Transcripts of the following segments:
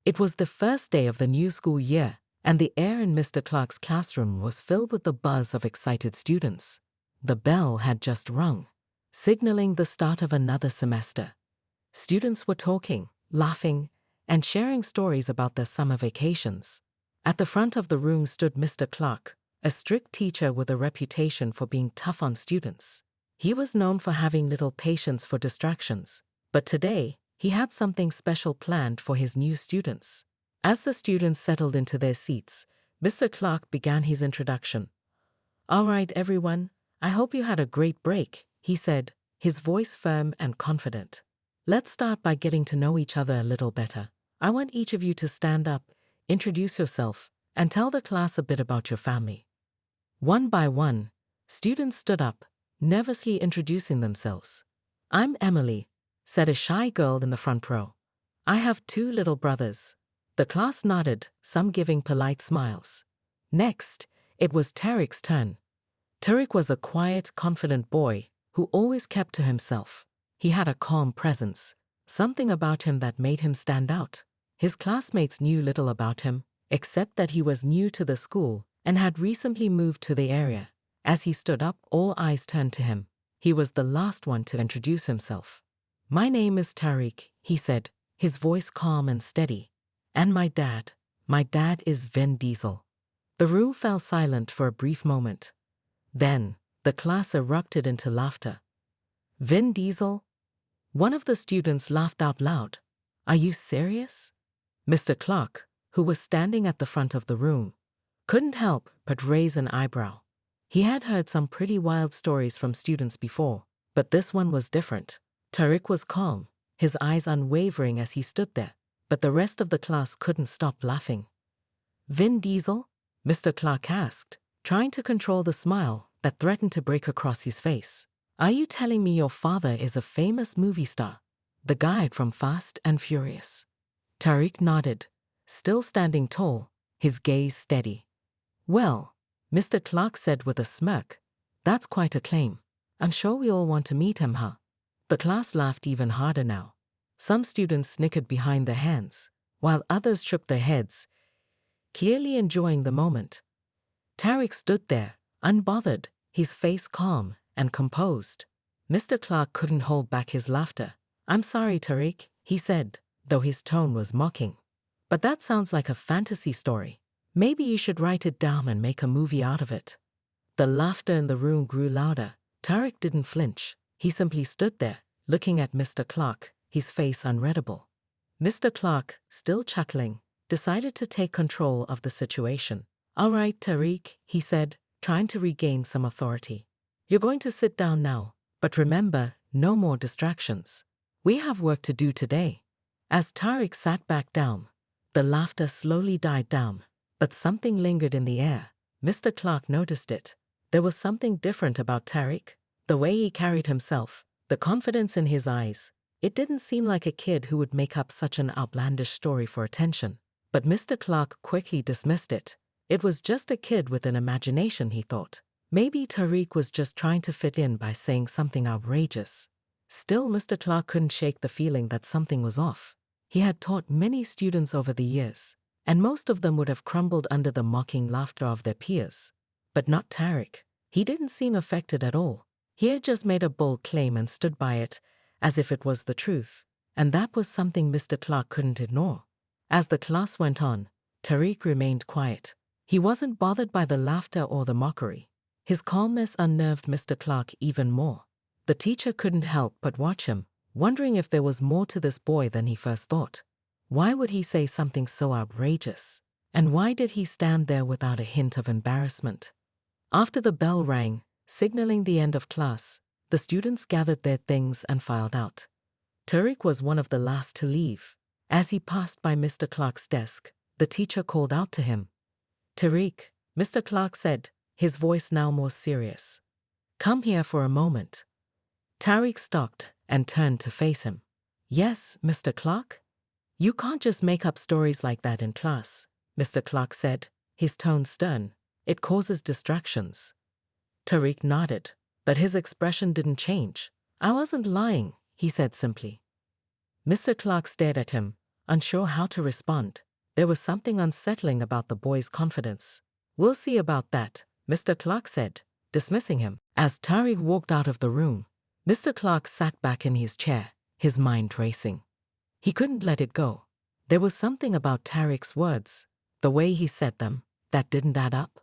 It was the first day of the new school year, and the air in Mr. Clark's classroom was filled with the buzz of excited students. The bell had just rung, signaling the start of another semester. Students were talking, laughing, and sharing stories about their summer vacations. At the front of the room stood Mr. Clark, a strict teacher with a reputation for being tough on students. He was known for having little patience for distractions, but today, he had something special planned for his new students. As the students settled into their seats, Mr. Clark began his introduction. "All right, everyone, I hope you had a great break," he said, his voice firm and confident. "Let's start by getting to know each other a little better. I want each of you to stand up, introduce yourself, and tell the class a bit about your family." One by one, students stood up, nervously introducing themselves. "I'm Emily," said a shy girl in the front row. "I have 2 little brothers." The class nodded, some giving polite smiles. Next, it was Tariq's turn. Tariq was a quiet, confident boy who always kept to himself. He had a calm presence, something about him that made him stand out. His classmates knew little about him, except that he was new to the school and had recently moved to the area. As he stood up, all eyes turned to him. He was the last one to introduce himself. "My name is Tariq," he said, his voice calm and steady. "And my dad is Vin Diesel." The room fell silent for a brief moment. Then, the class erupted into laughter. "Vin Diesel?" One of the students laughed out loud. "Are you serious?" Mr. Clark, who was standing at the front of the room, couldn't help but raise an eyebrow. He had heard some pretty wild stories from students before, but this one was different. Tariq was calm, his eyes unwavering as he stood there, but the rest of the class couldn't stop laughing. "Vin Diesel?" Mr. Clark asked, trying to control the smile that threatened to break across his face. "Are you telling me your father is a famous movie star, the guy from Fast and Furious?" Tariq nodded, still standing tall, his gaze steady. "Well," Mr. Clark said with a smirk, "that's quite a claim. I'm sure we all want to meet him, huh?" The class laughed even harder now. Some students snickered behind their hands, while others shook their heads, clearly enjoying the moment. Tariq stood there, unbothered, his face calm and composed. Mr. Clark couldn't hold back his laughter. "I'm sorry, Tariq," he said, though his tone was mocking. "But that sounds like a fantasy story. Maybe you should write it down and make a movie out of it." The laughter in the room grew louder. Tariq didn't flinch. He simply stood there, looking at Mr. Clark, his face unreadable. Mr. Clark, still chuckling, decided to take control of the situation. "All right, Tariq," he said, trying to regain some authority. "You're going to sit down now, but remember, no more distractions. We have work to do today." As Tariq sat back down, the laughter slowly died down, but something lingered in the air. Mr. Clark noticed it. There was something different about Tariq, the way he carried himself, the confidence in his eyes. It didn't seem like a kid who would make up such an outlandish story for attention. But Mr. Clark quickly dismissed it. It was just a kid with an imagination, he thought. Maybe Tariq was just trying to fit in by saying something outrageous. Still, Mr. Clark couldn't shake the feeling that something was off. He had taught many students over the years, and most of them would have crumbled under the mocking laughter of their peers. But not Tariq. He didn't seem affected at all. He had just made a bold claim and stood by it, as if it was the truth. And that was something Mr. Clark couldn't ignore. As the class went on, Tariq remained quiet. He wasn't bothered by the laughter or the mockery. His calmness unnerved Mr. Clark even more. The teacher couldn't help but watch him, wondering if there was more to this boy than he first thought. Why would he say something so outrageous? And why did he stand there without a hint of embarrassment? After the bell rang, signaling the end of class, the students gathered their things and filed out. Tariq was one of the last to leave. As he passed by Mr. Clark's desk, the teacher called out to him. "Tariq," Mr. Clark said, his voice now more serious. "Come here for a moment." Tariq stopped and turned to face him. "Yes, Mr. Clark?" "You can't just make up stories like that in class," Mr. Clark said, his tone stern. "It causes distractions." Tariq nodded, but his expression didn't change. "I wasn't lying," he said simply. Mr. Clark stared at him, unsure how to respond. There was something unsettling about the boy's confidence. "We'll see about that," Mr. Clark said, dismissing him. As Tariq walked out of the room, Mr. Clark sat back in his chair, his mind racing. He couldn't let it go. There was something about Tariq's words, the way he said them, that didn't add up.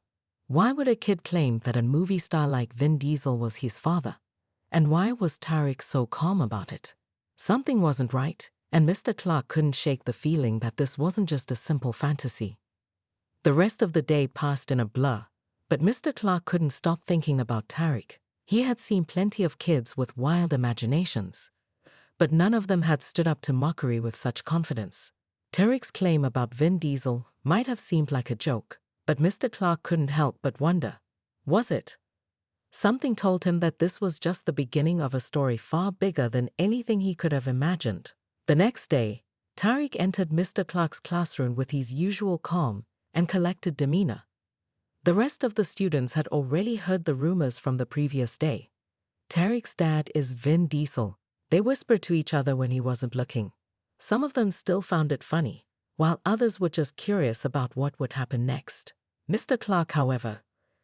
Why would a kid claim that a movie star like Vin Diesel was his father? And why was Tariq so calm about it? Something wasn't right, and Mr. Clark couldn't shake the feeling that this wasn't just a simple fantasy. The rest of the day passed in a blur, but Mr. Clark couldn't stop thinking about Tariq. He had seen plenty of kids with wild imaginations, but none of them had stood up to mockery with such confidence. Tariq's claim about Vin Diesel might have seemed like a joke, but Mr. Clark couldn't help but wonder, was it? Something told him that this was just the beginning of a story far bigger than anything he could have imagined. The next day, Tariq entered Mr. Clark's classroom with his usual calm and collected demeanor. The rest of the students had already heard the rumors from the previous day. "Tariq's dad is Vin Diesel," they whispered to each other when he wasn't looking. Some of them still found it funny, while others were just curious about what would happen next. Mr. Clark, however,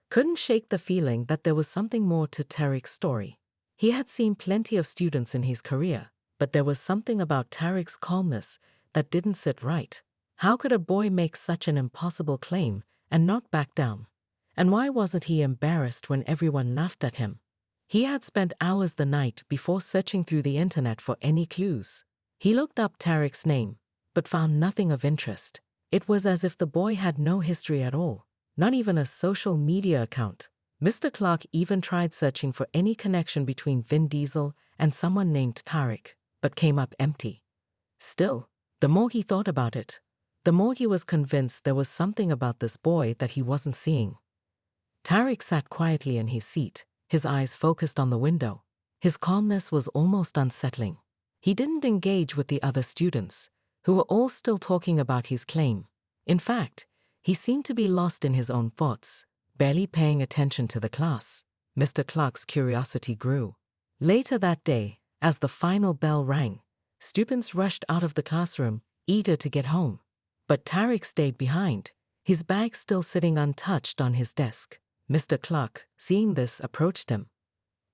couldn't shake the feeling that there was something more to Tariq's story. He had seen plenty of students in his career, but there was something about Tariq's calmness that didn't sit right. How could a boy make such an impossible claim and not back down? And why wasn't he embarrassed when everyone laughed at him? He had spent hours the night before searching through the internet for any clues. He looked up Tariq's name, but found nothing of interest. It was as if the boy had no history at all, not even a social media account. Mr. Clark even tried searching for any connection between Vin Diesel and someone named Tariq, but came up empty. Still, the more he thought about it, the more he was convinced there was something about this boy that he wasn't seeing. Tariq sat quietly in his seat, his eyes focused on the window. His calmness was almost unsettling. He didn't engage with the other students, who were all still talking about his claim. In fact, he seemed to be lost in his own thoughts, barely paying attention to the class. Mr. Clark's curiosity grew. Later that day, as the final bell rang, students rushed out of the classroom, eager to get home. But Tariq stayed behind, his bag still sitting untouched on his desk. Mr. Clark, seeing this, approached him.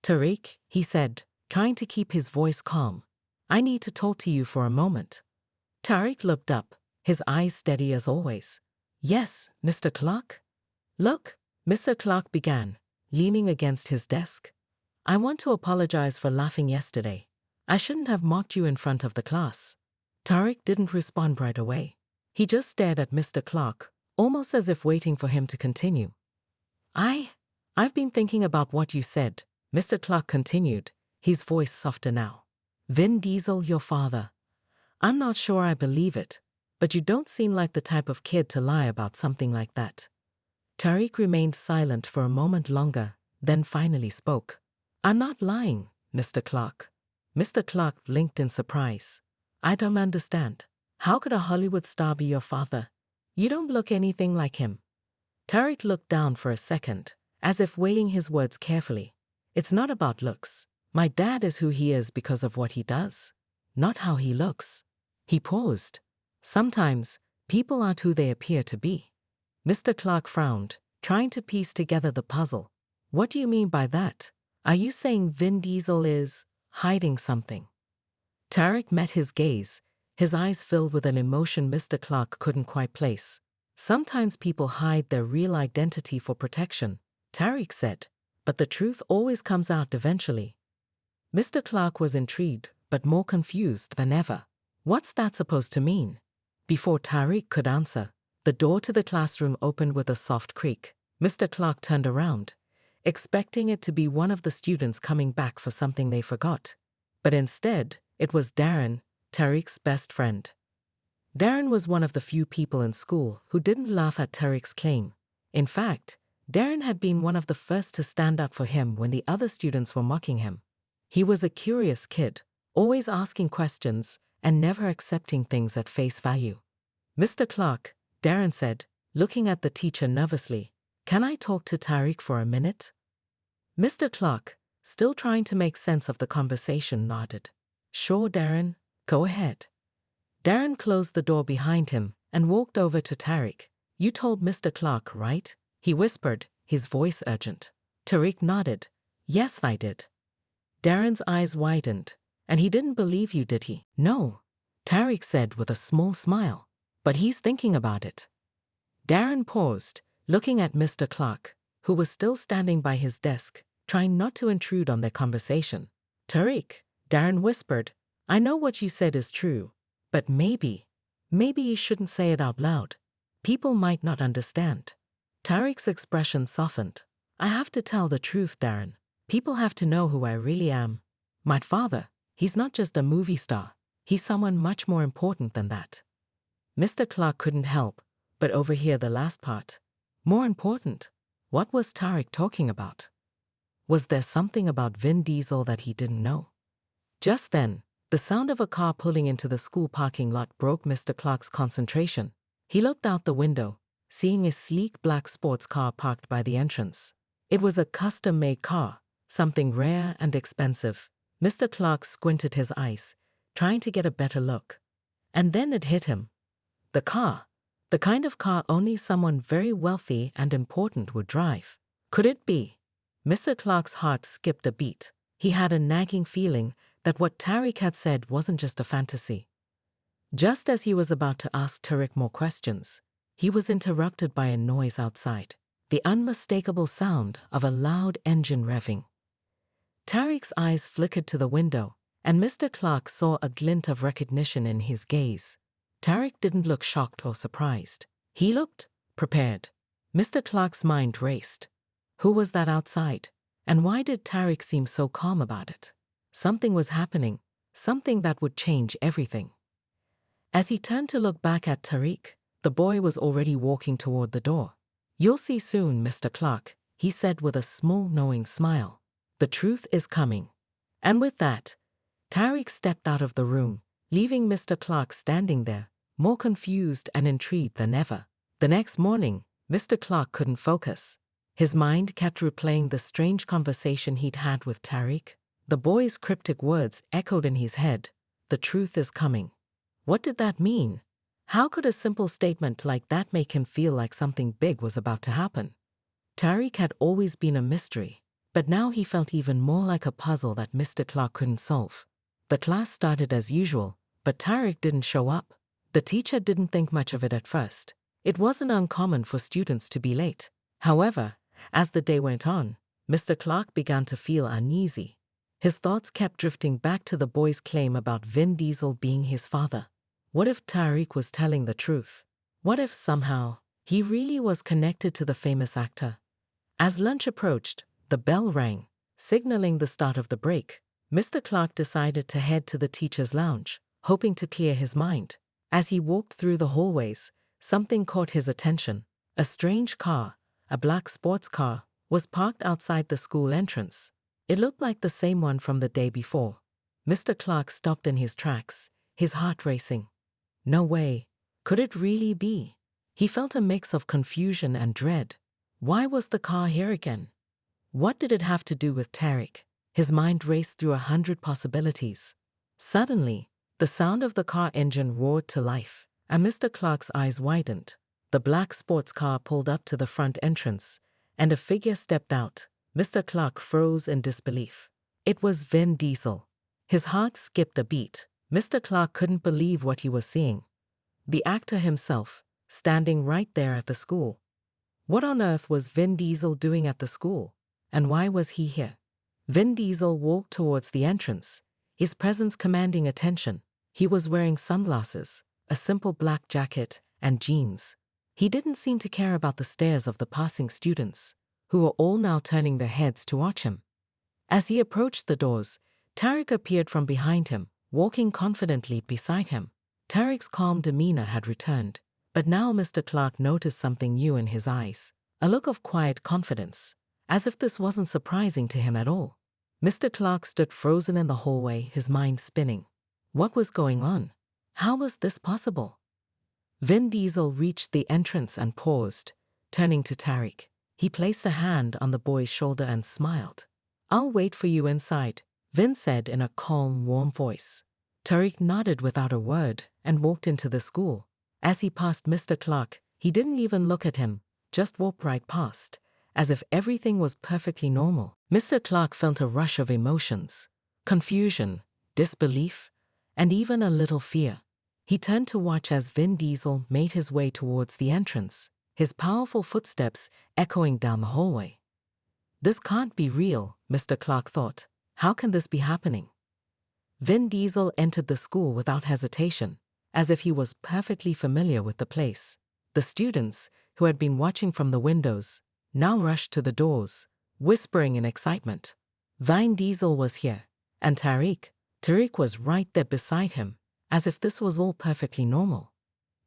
"Tariq," he said, trying to keep his voice calm, "I need to talk to you for a moment." Tariq looked up, his eyes steady as always. "Yes, Mr. Clark?" "Look," Mr. Clark began, leaning against his desk. "I want to apologize for laughing yesterday. I shouldn't have mocked you in front of the class." Tariq didn't respond right away. He just stared at Mr. Clark, almost as if waiting for him to continue. I've been thinking about what you said," Mr. Clark continued, his voice softer now. "Vin Diesel, your father. I'm not sure I believe it, but you don't seem like the type of kid to lie about something like that." Tariq remained silent for a moment longer, then finally spoke. "I'm not lying, Mr. Clark." Mr. Clark blinked in surprise. "I don't understand. How could a Hollywood star be your father? You don't look anything like him." Tariq looked down for a second, as if weighing his words carefully. "It's not about looks. My dad is who he is because of what he does, not how he looks." He paused. "Sometimes, people aren't who they appear to be." Mr. Clark frowned, trying to piece together the puzzle. "What do you mean by that? Are you saying Vin Diesel is hiding something?" Tariq met his gaze, his eyes filled with an emotion Mr. Clark couldn't quite place. "Sometimes people hide their real identity for protection," Tariq said, "but the truth always comes out eventually." Mr. Clark was intrigued, but more confused than ever. What's that supposed to mean? Before Tariq could answer, the door to the classroom opened with a soft creak. Mr. Clark turned around, expecting it to be one of the students coming back for something they forgot. But instead, it was Darren, Tariq's best friend. Darren was one of the few people in school who didn't laugh at Tariq's claim. In fact, Darren had been one of the first to stand up for him when the other students were mocking him. He was a curious kid, always asking questions and never accepting things at face value. "Mr. Clark," Darren said, looking at the teacher nervously, "can I talk to Tariq for a minute?" Mr. Clark, still trying to make sense of the conversation, nodded. "Sure, Darren, go ahead." Darren closed the door behind him and walked over to Tariq. "You told Mr. Clark, right?" he whispered, his voice urgent. Tariq nodded. "Yes, I did." Darren's eyes widened. "And he didn't believe you, did he?" "No," Tariq said with a small smile. "But he's thinking about it." Darren paused, looking at Mr. Clark, who was still standing by his desk, trying not to intrude on their conversation. "Tariq," Darren whispered, "I know what you said is true, but maybe you shouldn't say it out loud. People might not understand." Tariq's expression softened. "I have to tell the truth, Darren. People have to know who I really am. My father, he's not just a movie star. He's someone much more important than that." Mr. Clark couldn't help but overhear the last part. More important? What was Tariq talking about? Was there something about Vin Diesel that he didn't know? Just then, the sound of a car pulling into the school parking lot broke Mr. Clark's concentration. He looked out the window, seeing a sleek black sports car parked by the entrance. It was a custom-made car, something rare and expensive. Mr. Clark squinted his eyes, trying to get a better look. And then it hit him. The car. The kind of car only someone very wealthy and important would drive. Could it be? Mr. Clark's heart skipped a beat. He had a nagging feeling that what Tariq had said wasn't just a fantasy. Just as he was about to ask Tariq more questions, he was interrupted by a noise outside, the unmistakable sound of a loud engine revving. Tariq's eyes flickered to the window, and Mr. Clark saw a glint of recognition in his gaze. Tariq didn't look shocked or surprised. He looked prepared. Mr. Clark's mind raced. Who was that outside? And why did Tariq seem so calm about it? Something was happening, something that would change everything. As he turned to look back at Tariq, the boy was already walking toward the door. "You'll see soon, Mr. Clark," he said with a small knowing smile. "The truth is coming." And with that, Tariq stepped out of the room, leaving Mr. Clark standing there, more confused and intrigued than ever. The next morning, Mr. Clark couldn't focus. His mind kept replaying the strange conversation he'd had with Tariq. The boy's cryptic words echoed in his head. "The truth is coming." What did that mean? How could a simple statement like that make him feel like something big was about to happen? Tariq had always been a mystery, but now he felt even more like a puzzle that Mr. Clark couldn't solve. The class started as usual, but Tariq didn't show up. The teacher didn't think much of it at first. It wasn't uncommon for students to be late. However, as the day went on, Mr. Clark began to feel uneasy. His thoughts kept drifting back to the boy's claim about Vin Diesel being his father. What if Tariq was telling the truth? What if somehow he really was connected to the famous actor? As lunch approached, the bell rang, signaling the start of the break. Mr. Clark decided to head to the teacher's lounge, hoping to clear his mind. As he walked through the hallways, something caught his attention. A strange car, a black sports car, was parked outside the school entrance. It looked like the same one from the day before. Mr. Clark stopped in his tracks, his heart racing. No way. Could it really be? He felt a mix of confusion and dread. Why was the car here again? What did it have to do with Tariq? His mind raced through 100 possibilities. Suddenly, the sound of the car engine roared to life, and Mr. Clark's eyes widened. The black sports car pulled up to the front entrance, and a figure stepped out. Mr. Clark froze in disbelief. It was Vin Diesel. His heart skipped a beat. Mr. Clark couldn't believe what he was seeing. The actor himself, standing right there at the school. What on earth was Vin Diesel doing at the school? And why was he here? Vin Diesel walked towards the entrance, his presence commanding attention. He was wearing sunglasses, a simple black jacket, and jeans. He didn't seem to care about the stares of the passing students, who were all now turning their heads to watch him. As he approached the doors, Tariq appeared from behind him, walking confidently beside him. Tariq's calm demeanor had returned, but now Mr. Clark noticed something new in his eyes, a look of quiet confidence, as if this wasn't surprising to him at all. Mr. Clark stood frozen in the hallway, his mind spinning. What was going on? How was this possible? Vin Diesel reached the entrance and paused, turning to Tariq. He placed a hand on the boy's shoulder and smiled. "I'll wait for you inside," Vin said in a calm, warm voice. Tariq nodded without a word and walked into the school. As he passed Mr. Clark, he didn't even look at him, just walked right past, as if everything was perfectly normal. Mr. Clark felt a rush of emotions: confusion, disbelief, and even a little fear. He turned to watch as Vin Diesel made his way towards the entrance, his powerful footsteps echoing down the hallway. This can't be real, Mr. Clark thought. How can this be happening? Vin Diesel entered the school without hesitation, as if he was perfectly familiar with the place. The students, who had been watching from the windows, now rushed to the doors, whispering in excitement. Vin Diesel was here, and Tariq was right there beside him, as if this was all perfectly normal.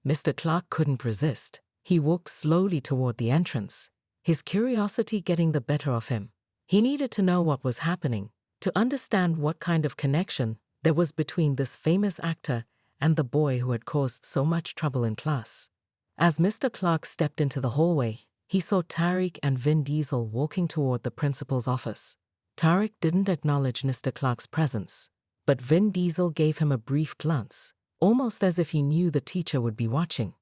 Mr. Clark couldn't resist. He walked slowly toward the entrance, his curiosity getting the better of him. He needed to know what was happening, to understand what kind of connection there was between this famous actor and the boy who had caused so much trouble in class. As Mr. Clark stepped into the hallway, he saw Tariq and Vin Diesel walking toward the principal's office. Tariq didn't acknowledge Mr. Clark's presence, but Vin Diesel gave him a brief glance, almost as if he knew the teacher would be watching.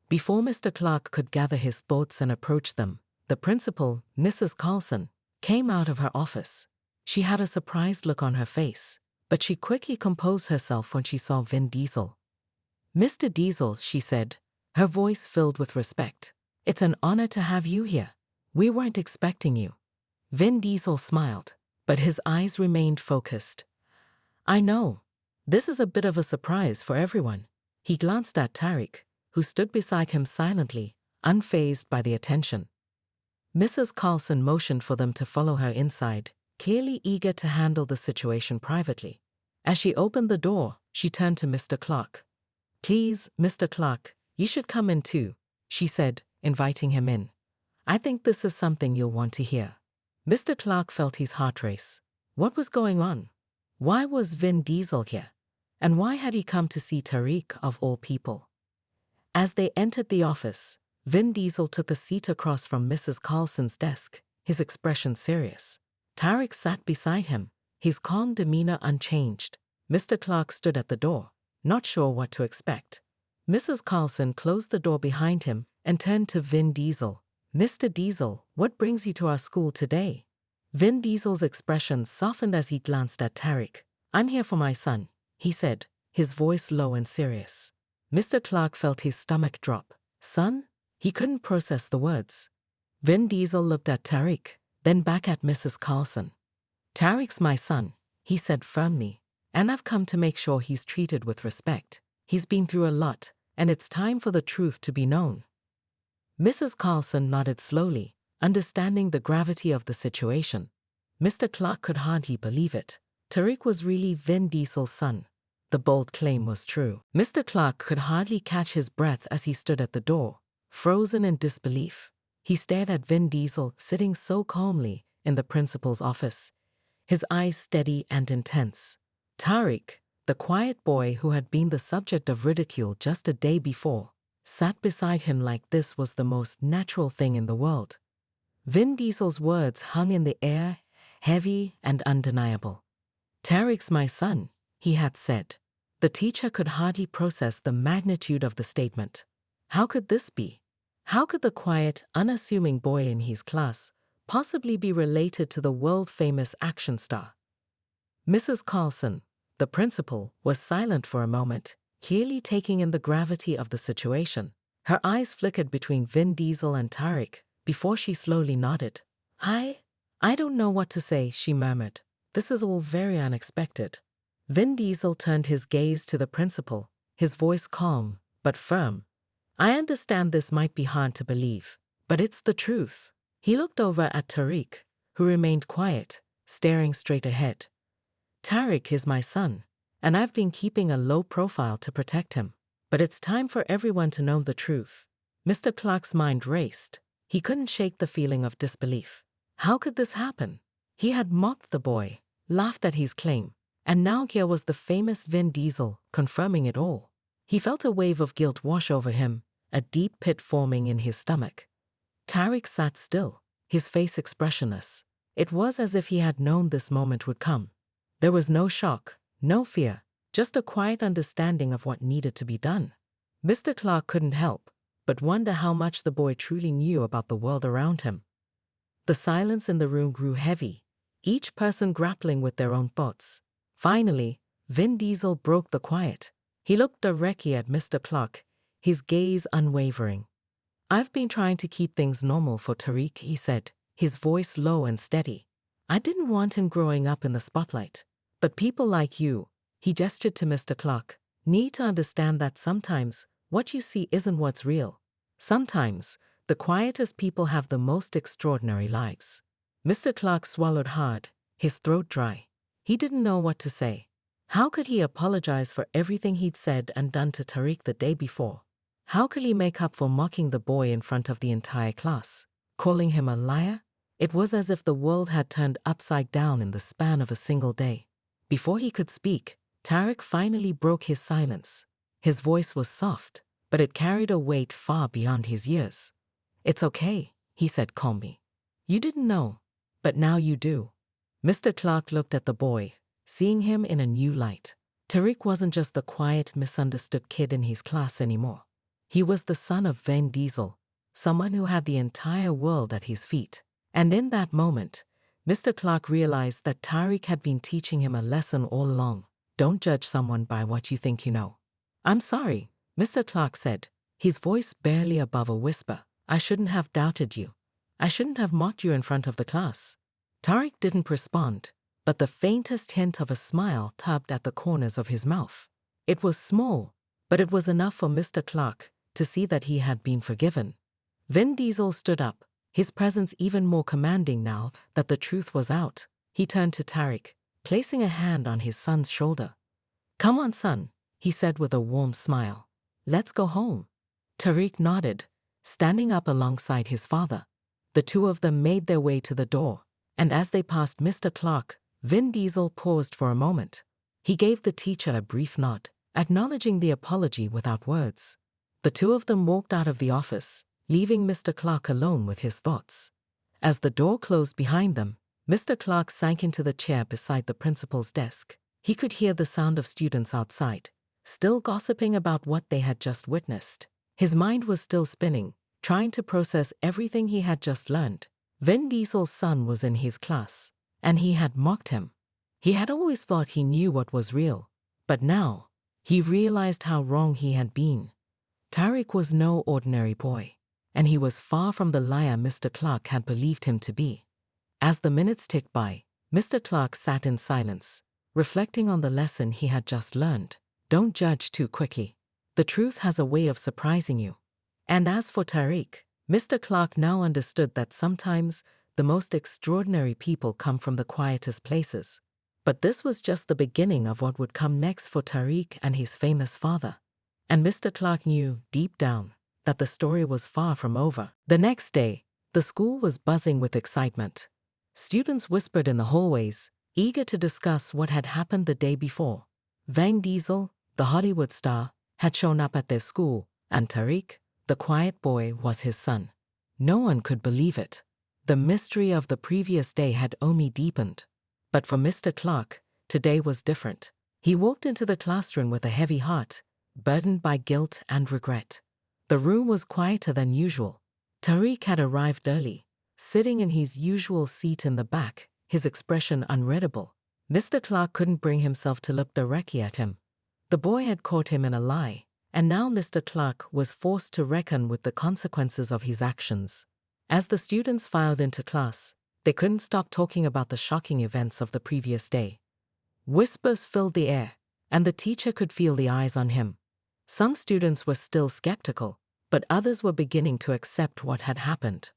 Before Mr. Clark could gather his thoughts and approach them, the principal, Mrs. Carlson, came out of her office. She had a surprised look on her face, but she quickly composed herself when she saw Vin Diesel. "Mr. Diesel," she said, her voice filled with respect, "it's an honor to have you here. We weren't expecting you." Vin Diesel smiled, but his eyes remained focused. "I know. This is a bit of a surprise for everyone." He glanced at Tariq, who stood beside him silently, unfazed by the attention. Mrs. Carlson motioned for them to follow her inside, clearly eager to handle the situation privately. As she opened the door, she turned to Mr. Clark. "Please, Mr. Clark, you should come in too," she said, inviting him in. "I think this is something you'll want to hear." Mr. Clark felt his heart race. What was going on? Why was Vin Diesel here? And why had he come to see Tariq of all people? As they entered the office, Vin Diesel took a seat across from Mrs. Carlson's desk, his expression serious. Tariq sat beside him, his calm demeanor unchanged. Mr. Clark stood at the door, not sure what to expect. Mrs. Carlson closed the door behind him and turned to Vin Diesel. "Mr. Diesel, what brings you to our school today?" Vin Diesel's expression softened as he glanced at Tariq. "I'm here for my son," he said, his voice low and serious. Mr. Clark felt his stomach drop. "Son?" He couldn't process the words. Vin Diesel looked at Tariq, then back at Mrs. Carlson. "Tariq's my son," he said firmly, "and I've come to make sure he's treated with respect. He's been through a lot, and it's time for the truth to be known." Mrs. Carlson nodded slowly, understanding the gravity of the situation. Mr. Clark could hardly believe it. Tariq was really Vin Diesel's son. The bold claim was true. Mr. Clark could hardly catch his breath as he stood at the door, frozen in disbelief. He stared at Vin Diesel sitting so calmly in the principal's office, his eyes steady and intense. Tariq, the quiet boy who had been the subject of ridicule just a day before, sat beside him like this was the most natural thing in the world. Vin Diesel's words hung in the air, heavy and undeniable. "Tariq's my son," he had said. The teacher could hardly process the magnitude of the statement. How could this be? How could the quiet, unassuming boy in his class possibly be related to the world-famous action star? Mrs. Carlson, the principal, was silent for a moment, clearly taking in the gravity of the situation. Her eyes flickered between Vin Diesel and Tariq before she slowly nodded. I don't know what to say," she murmured. "This is all very unexpected." Vin Diesel turned his gaze to the principal, his voice calm but firm. "I understand this might be hard to believe, but it's the truth." He looked over at Tariq, who remained quiet, staring straight ahead. "Tariq is my son, and I've been keeping a low profile to protect him. But it's time for everyone to know the truth." Mr. Clark's mind raced. He couldn't shake the feeling of disbelief. How could this happen? He had mocked the boy, laughed at his claim, and now here was the famous Vin Diesel confirming it all. He felt a wave of guilt wash over him, a deep pit forming in his stomach. Tariq sat still, his face expressionless. It was as if he had known this moment would come. There was no shock, no fear, just a quiet understanding of what needed to be done. Mr. Clark couldn't help but wonder how much the boy truly knew about the world around him. The silence in the room grew heavy, each person grappling with their own thoughts. Finally, Vin Diesel broke the quiet. He looked directly at Mr. Clark, his gaze unwavering. "I've been trying to keep things normal for Tariq," he said, his voice low and steady. "I didn't want him growing up in the spotlight. But people like you," he gestured to Mr. Clark, "need to understand that sometimes what you see isn't what's real. Sometimes, the quietest people have the most extraordinary lives." Mr. Clark swallowed hard, his throat dry. He didn't know what to say. How could he apologize for everything he'd said and done to Tariq the day before? How could he make up for mocking the boy in front of the entire class, calling him a liar? It was as if the world had turned upside down in the span of a single day. Before he could speak, Tariq finally broke his silence. His voice was soft, but it carried a weight far beyond his years. "It's okay," he said calmly. "You didn't know, but now you do." Mr. Clark looked at the boy, seeing him in a new light. Tariq wasn't just the quiet, misunderstood kid in his class anymore. He was the son of Vin Diesel, someone who had the entire world at his feet. And in that moment, Mr. Clark realized that Tariq had been teaching him a lesson all along. Don't judge someone by what you think you know. "I'm sorry," Mr. Clark said, his voice barely above a whisper. "I shouldn't have doubted you. I shouldn't have mocked you in front of the class." Tariq didn't respond, but the faintest hint of a smile tugged at the corners of his mouth. It was small, but it was enough for Mr. Clark to see that he had been forgiven. Vin Diesel stood up, his presence even more commanding now that the truth was out. He turned to Tariq, placing a hand on his son's shoulder. "Come on, son," he said with a warm smile. "Let's go home." Tariq nodded, standing up alongside his father. The two of them made their way to the door, and as they passed Mr. Clark, Vin Diesel paused for a moment. He gave the teacher a brief nod, acknowledging the apology without words. The two of them walked out of the office, leaving Mr. Clark alone with his thoughts. As the door closed behind them, Mr. Clark sank into the chair beside the principal's desk. He could hear the sound of students outside, still gossiping about what they had just witnessed. His mind was still spinning, trying to process everything he had just learned. Vin Diesel's son was in his class, and he had mocked him. He had always thought he knew what was real, but now he realized how wrong he had been. Tariq was no ordinary boy, and he was far from the liar Mr. Clark had believed him to be. As the minutes ticked by, Mr. Clark sat in silence, reflecting on the lesson he had just learned. Don't judge too quickly. The truth has a way of surprising you. And as for Tariq, Mr. Clark now understood that sometimes the most extraordinary people come from the quietest places. But this was just the beginning of what would come next for Tariq and his famous father. And Mr. Clark knew, deep down, that the story was far from over. The next day, the school was buzzing with excitement. Students whispered in the hallways, eager to discuss what had happened the day before. Vin Diesel, the Hollywood star, had shown up at their school, and Tariq, the quiet boy, was his son. No one could believe it. The mystery of the previous day had only deepened. But for Mr. Clark, today was different. He walked into the classroom with a heavy heart, burdened by guilt and regret. The room was quieter than usual. Tariq had arrived early, sitting in his usual seat in the back, his expression unreadable. Mr. Clark couldn't bring himself to look directly at him. The boy had caught him in a lie, and now Mr. Clark was forced to reckon with the consequences of his actions. As the students filed into class, they couldn't stop talking about the shocking events of the previous day. Whispers filled the air, and the teacher could feel the eyes on him. Some students were still skeptical, but others were beginning to accept what had happened.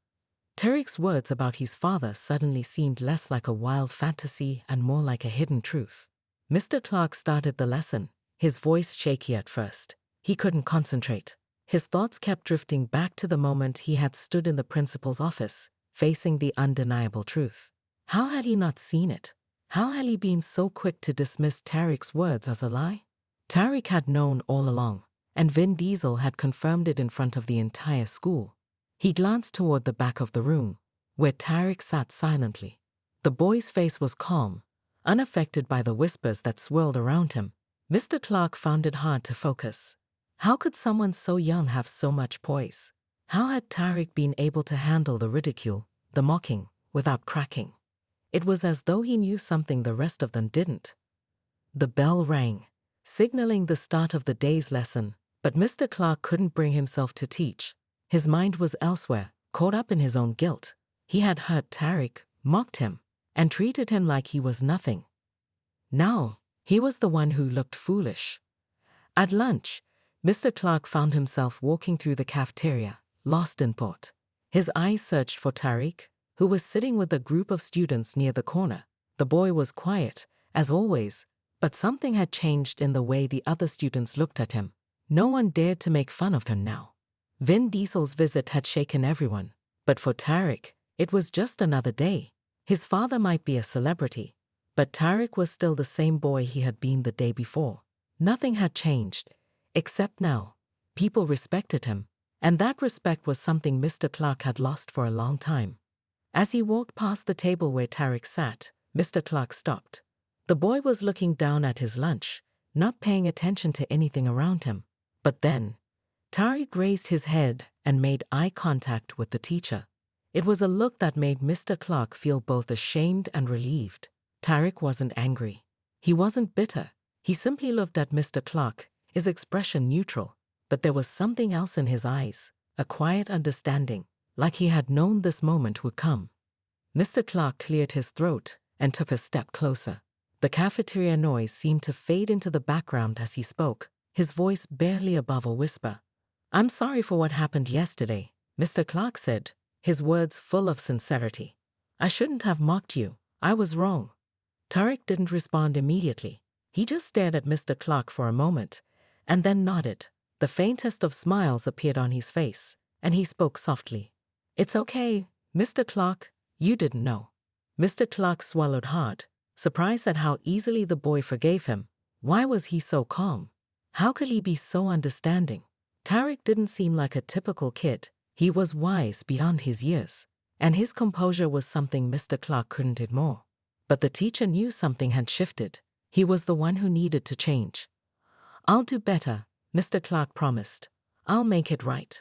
Tariq's words about his father suddenly seemed less like a wild fantasy and more like a hidden truth. Mr. Clark started the lesson, his voice shaky at first. He couldn't concentrate. His thoughts kept drifting back to the moment he had stood in the principal's office, facing the undeniable truth. How had he not seen it? How had he been so quick to dismiss Tariq's words as a lie? Tariq had known all along, and Vin Diesel had confirmed it in front of the entire school. He glanced toward the back of the room, where Tariq sat silently. The boy's face was calm, unaffected by the whispers that swirled around him. Mr. Clark found it hard to focus. How could someone so young have so much poise? How had Tariq been able to handle the ridicule, the mocking, without cracking? It was as though he knew something the rest of them didn't. The bell rang, signaling the start of the day's lesson, but Mr. Clark couldn't bring himself to teach. His mind was elsewhere, caught up in his own guilt. He had hurt Tariq, mocked him, and treated him like he was nothing. Now, he was the one who looked foolish. At lunch, Mr. Clark found himself walking through the cafeteria, lost in thought. His eyes searched for Tariq, who was sitting with a group of students near the corner. The boy was quiet, as always, but something had changed in the way the other students looked at him. No one dared to make fun of him now. Vin Diesel's visit had shaken everyone, but for Tariq, it was just another day. His father might be a celebrity, but Tariq was still the same boy he had been the day before. Nothing had changed, except now, people respected him, and that respect was something Mr. Clark had lost for a long time. As he walked past the table where Tariq sat, Mr. Clark stopped. The boy was looking down at his lunch, not paying attention to anything around him. But then, Tariq raised his head and made eye contact with the teacher. It was a look that made Mr. Clark feel both ashamed and relieved. Tariq wasn't angry. He wasn't bitter. He simply looked at Mr. Clark, his expression neutral, but there was something else in his eyes, a quiet understanding, like he had known this moment would come. Mr. Clark cleared his throat and took a step closer. The cafeteria noise seemed to fade into the background as he spoke, his voice barely above a whisper. "I'm sorry for what happened yesterday," Mr. Clark said, his words full of sincerity. "I shouldn't have mocked you. I was wrong." Tariq didn't respond immediately. He just stared at Mr. Clark for a moment, and then nodded. The faintest of smiles appeared on his face, and he spoke softly. "It's okay, Mr. Clark, you didn't know." Mr. Clark swallowed hard, surprised at how easily the boy forgave him. Why was he so calm? How could he be so understanding? Tariq didn't seem like a typical kid. He was wise beyond his years, and his composure was something Mr. Clark couldn't ignore. But the teacher knew something had shifted. He was the one who needed to change. "I'll do better," Mr. Clark promised. "I'll make it right."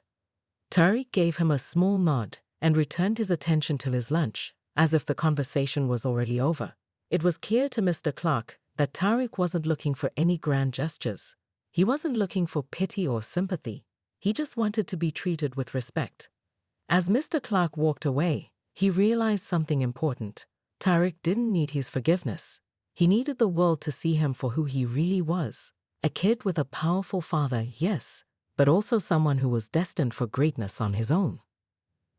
Tariq gave him a small nod and returned his attention to his lunch, as if the conversation was already over. It was clear to Mr. Clark that Tariq wasn't looking for any grand gestures. He wasn't looking for pity or sympathy. He just wanted to be treated with respect. As Mr. Clark walked away, he realized something important. Tariq didn't need his forgiveness. He needed the world to see him for who he really was. A kid with a powerful father, yes, but also someone who was destined for greatness on his own.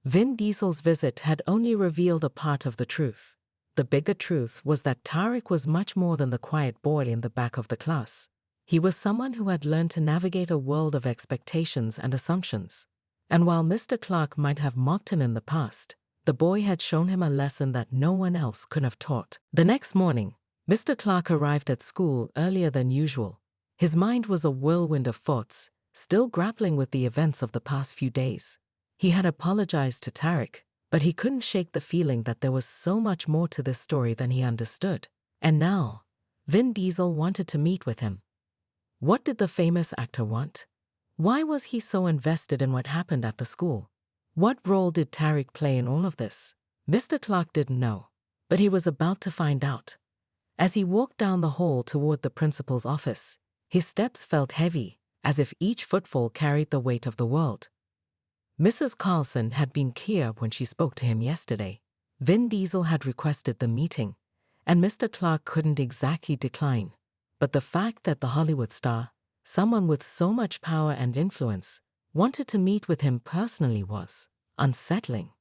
Vin Diesel's visit had only revealed a part of the truth. The bigger truth was that Tariq was much more than the quiet boy in the back of the class. He was someone who had learned to navigate a world of expectations and assumptions. And while Mr. Clark might have mocked him in the past, the boy had shown him a lesson that no one else could have taught. The next morning, Mr. Clark arrived at school earlier than usual. His mind was a whirlwind of thoughts, still grappling with the events of the past few days. He had apologized to Tariq, but he couldn't shake the feeling that there was so much more to this story than he understood. And now, Vin Diesel wanted to meet with him. What did the famous actor want? Why was he so invested in what happened at the school? What role did Tariq play in all of this? Mr. Clark didn't know, but he was about to find out. As he walked down the hall toward the principal's office, his steps felt heavy, as if each footfall carried the weight of the world. Mrs. Carlson had been clear when she spoke to him yesterday. Vin Diesel had requested the meeting, and Mr. Clark couldn't exactly decline. But the fact that the Hollywood star, someone with so much power and influence, wanted to meet with him personally was unsettling.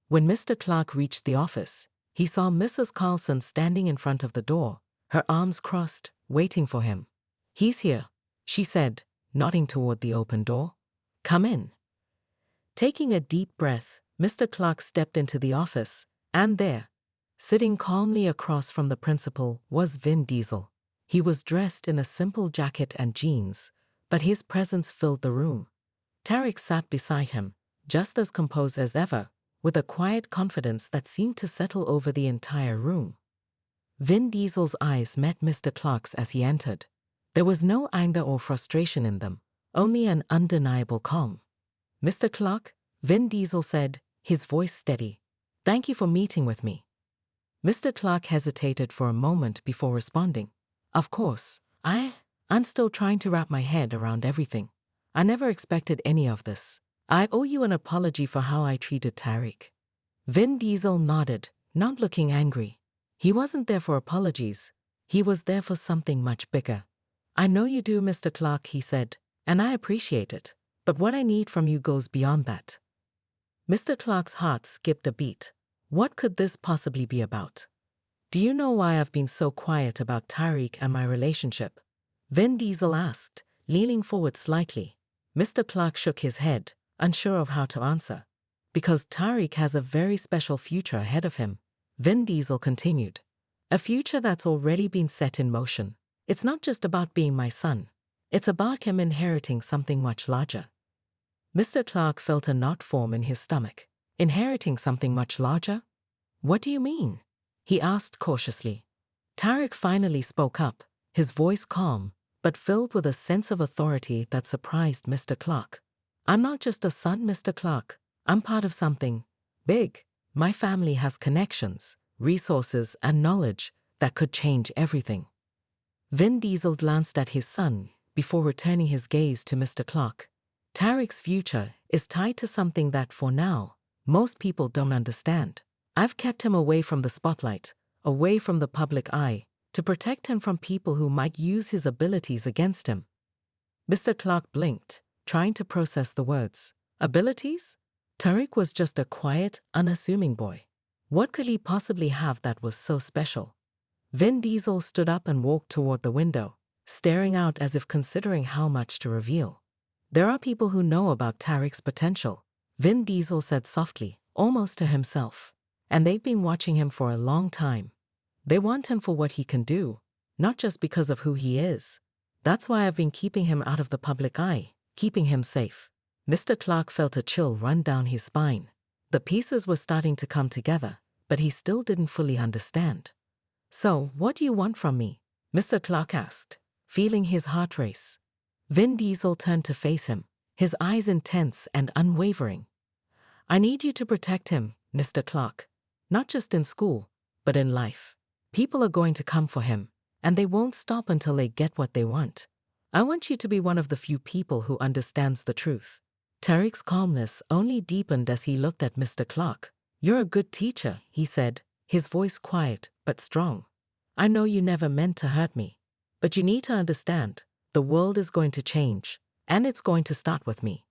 When Mr. Clark reached the office, he saw Mrs. Carlson standing in front of the door, her arms crossed, waiting for him. "He's here," she said, nodding toward the open door. "Come in." Taking a deep breath, Mr. Clark stepped into the office, and there, sitting calmly across from the principal, was Vin Diesel. He was dressed in a simple jacket and jeans, but his presence filled the room. Tariq sat beside him, just as composed as ever, with a quiet confidence that seemed to settle over the entire room. Vin Diesel's eyes met Mr. Clark's as he entered. There was no anger or frustration in them, only an undeniable calm. "Mr. Clark," Vin Diesel said, his voice steady. "Thank you for meeting with me." Mr. Clark hesitated for a moment before responding. "Of course, I'm still trying to wrap my head around everything. I never expected any of this. I owe you an apology for how I treated Tariq." Vin Diesel nodded, not looking angry. He wasn't there for apologies. He was there for something much bigger. "I know you do, Mr. Clark," he said, "and I appreciate it. But what I need from you goes beyond that." Mr. Clark's heart skipped a beat. What could this possibly be about? "Do you know why I've been so quiet about Tariq and my relationship?" Vin Diesel asked, leaning forward slightly. Mr. Clark shook his head, unsure of how to answer. "Because Tariq has a very special future ahead of him," Vin Diesel continued. "A future that's already been set in motion. It's not just about being my son. It's about him inheriting something much larger." Mr. Clark felt a knot form in his stomach. Inheriting something much larger? "What do you mean?" he asked cautiously. Tariq finally spoke up, his voice calm, but filled with a sense of authority that surprised Mr. Clark. "I'm not just a son, Mr. Clark. I'm part of something big. My family has connections, resources, and knowledge that could change everything." Vin Diesel glanced at his son before returning his gaze to Mr. Clark. "Tariq's future is tied to something that, for now, most people don't understand. I've kept him away from the spotlight, away from the public eye, to protect him from people who might use his abilities against him." Mr. Clark blinked, trying to process the words. Abilities? Tariq was just a quiet, unassuming boy. What could he possibly have that was so special? Vin Diesel stood up and walked toward the window, staring out as if considering how much to reveal. "There are people who know about Tariq's potential," Vin Diesel said softly, almost to himself. "And they've been watching him for a long time. They want him for what he can do, not just because of who he is. That's why I've been keeping him out of the public eye, keeping him safe." Mr. Clark felt a chill run down his spine. The pieces were starting to come together, but he still didn't fully understand. "So, what do you want from me?" Mr. Clark asked, feeling his heart race. Vin Diesel turned to face him, his eyes intense and unwavering. "I need you to protect him, Mr. Clark. Not just in school, but in life. People are going to come for him, and they won't stop until they get what they want. I want you to be one of the few people who understands the truth." Tariq's calmness only deepened as he looked at Mr. Clark. "You're a good teacher," he said, his voice quiet but strong. "I know you never meant to hurt me, but you need to understand, the world is going to change, and it's going to start with me."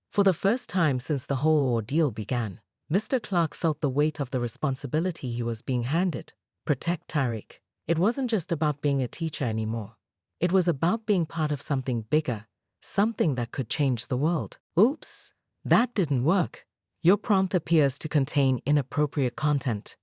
For the first time since the whole ordeal began, Mr. Clark felt the weight of the responsibility he was being handed. Protect Tariq. It wasn't just about being a teacher anymore. It was about being part of something bigger, something that could change the world. "Oops, that didn't work. Your prompt appears to contain inappropriate content."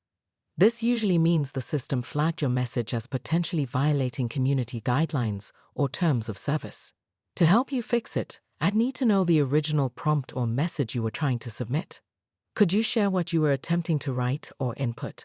This usually means the system flagged your message as potentially violating community guidelines or terms of service. To help you fix it, I'd need to know the original prompt or message you were trying to submit. Could you share what you were attempting to write or input?